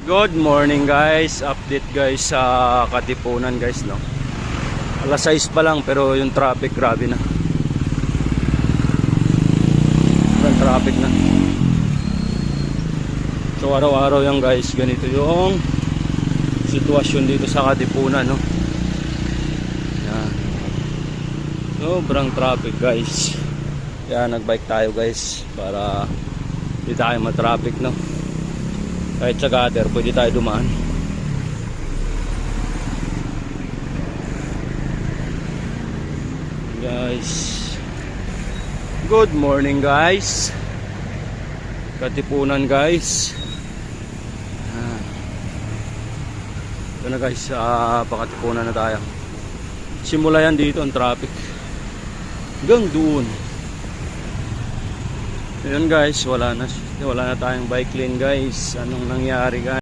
Good morning guys, update guys sa Katipunan guys, no. Alas 6 pa lang pero yung traffic grabe na. Ang traffic na. So araw-araw yan guys, ganito yung sitwasyon dito sa Katipunan, no. Yan. Sobrang traffic guys. Kaya nagbike tayo guys para hindi tayo matraffic, no. Kahit sa gutter, pwede tayo dumaan. Guys, good morning guys. Katipunan guys. Ito na guys, pakatipunan na tayo. Simula yan dito ang traffic hanggang doon. Ayan guys, wala na tayong bike lane guys. Anong nangyari guys?